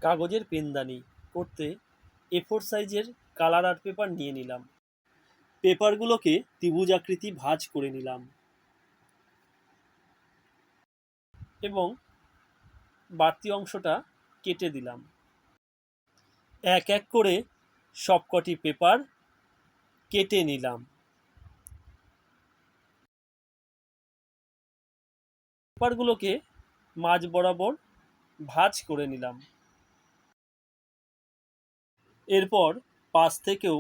কাগজের পেনদানি করতে A4 সাইজের কালার আর্ট পেপার নিয়ে নিলাম। পেপারগুলোকে ত্রিভুজাকৃতি ভাঁজ করে নিলাম এবং বাড়তি অংশটা কেটে দিলাম। এক এক করে সবকটি পেপার কেটে নিলাম। পেপারগুলোকে মাঝ বরাবর ভাঁজ করে নিলাম। এরপর পাশ থেকেও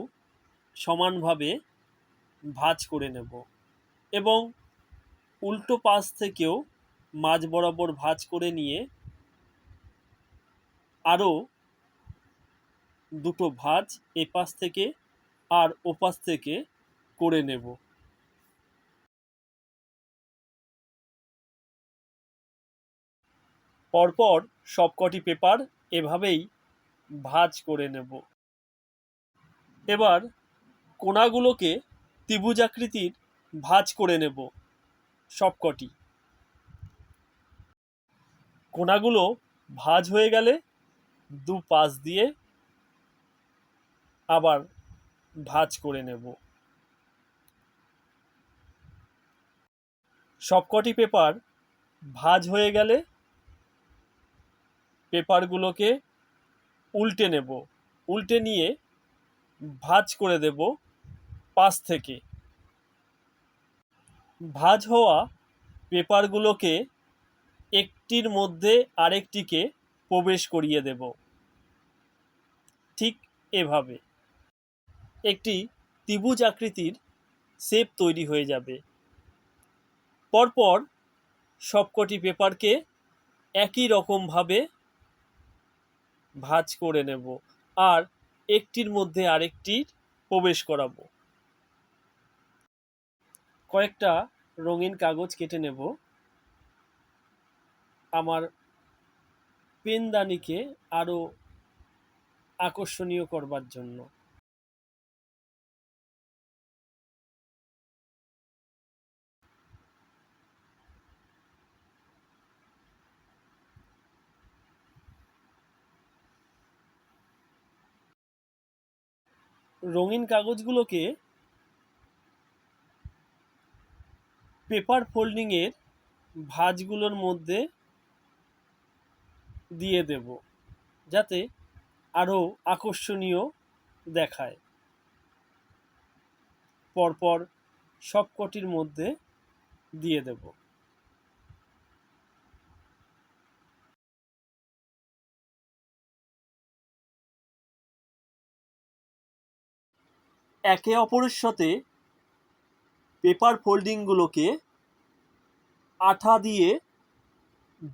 সমানভাবে ভাঁজ করে নেব এবং উল্টো পাশ থেকেও মাঝ বরাবর ভাঁজ করে নিয়ে আরও দুটো ভাঁজ এপাশ থেকে আর ওপাশ থেকে করে নেব। পরপর সবকটি পেপার এভাবেই ভাঁজ করে নেব। এবার কোণাগুলোকে ত্রিভুজাকৃতির ভাঁজ করে নেব সবকটি। কোণাগুলো ভাঁজ হয়ে গেলে দু পাশ দিয়ে আবার ভাঁজ করে নেব। সবকটি পেপার ভাঁজ হয়ে গেলে পেপারগুলোকে উল্টে নেব। উল্টে নিয়ে ভাঁজ করে দেব পাশ থেকে। ভাঁজ হওয়া পেপারগুলোকে একটির মধ্যে আরেকটিকে প্রবেশ করিয়ে দেব। ঠিক এভাবে একটি ত্রিভুজ আকৃতির শেপ তৈরি হয়ে যাবে। পরপর সবকটি পেপারকে একই রকমভাবে ভাঁজ করে নেব আর একটির মধ্যে আরেকটির প্রবেশ করাবো। কয়েকটা রঙিন কাগজ কেটে নেব আমার পেনদানিকে আরও আকর্ষণীয় করবার জন্য। রঙিন কাগজগুলোকে পেপার ফোল্ডিংয়ের ভাঁজগুলোর মধ্যে দিয়ে দেব যাতে আরও আকর্ষণীয় দেখায়। পরপর সবকটির মধ্যে দিয়ে দেব। একে অপরের সাথে পেপার ফোল্ডিংগুলোকে আঠা দিয়ে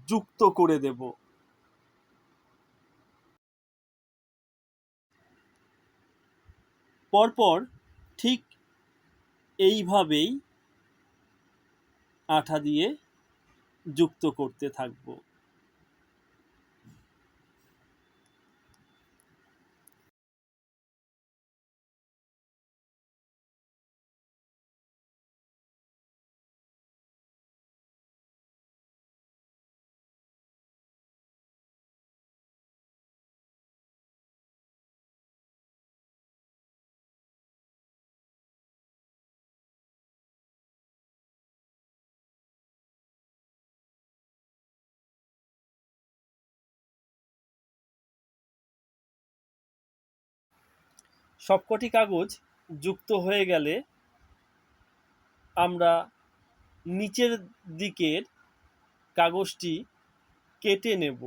যুক্ত করে দেব। পরপর ঠিক এইভাবেই আঠা দিয়ে যুক্ত করতে থাকব। সবকটি কাগজ যুক্ত হয়ে গেলে আমরা নিচের দিকের কাগজটি কেটে নেব।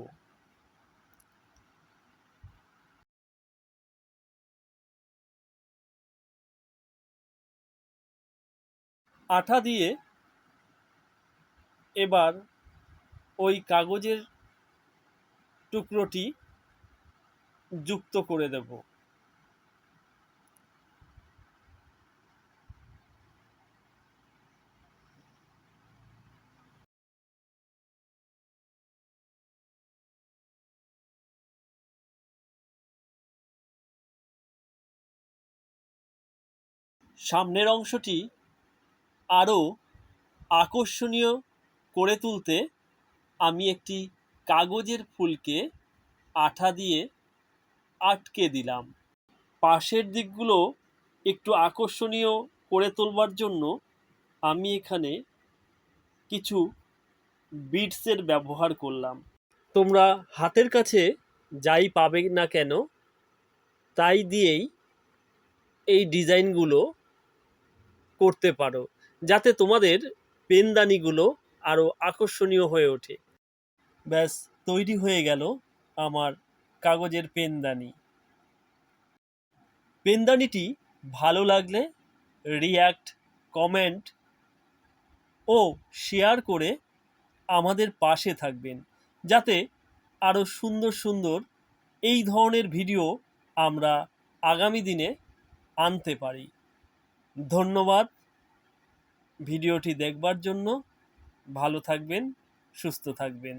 আঠা দিয়ে এবার ওই কাগজের টুকরোটি যুক্ত করে দেব। সামনের অংশটি আরও আকর্ষণীয় করে তুলতে আমি একটি কাগজের ফুলকে আঠা দিয়ে আটকে দিলাম। পাশের দিকগুলো একটু আকর্ষণীয় করে তোলবার জন্য আমি এখানে কিছু বিটসের ব্যবহার করলাম। তোমরা হাতের কাছে যাই পাবে না কেন তাই দিয়েই এই ডিজাইনগুলো করতে পারো, যাতে তোমাদের পেনদানিগুলো আরো আকর্ষণীয় হয়ে ওঠে। ব্যাস, তৈরি হয়ে গেল আমার কাগজের পেনদানি। পেনদানিটি ভালো লাগলে রিয়্যাক্ট, কমেন্ট ও শেয়ার করে আমাদের পাশে থাকবেন, যাতে আরো সুন্দর সুন্দর এই ধরনের ভিডিও আমরা আগামী দিনে আনতে পারি। ধন্যবাদ ভিডিওটি দেখবার জন্য। ভালো থাকবেন, সুস্থ থাকবেন।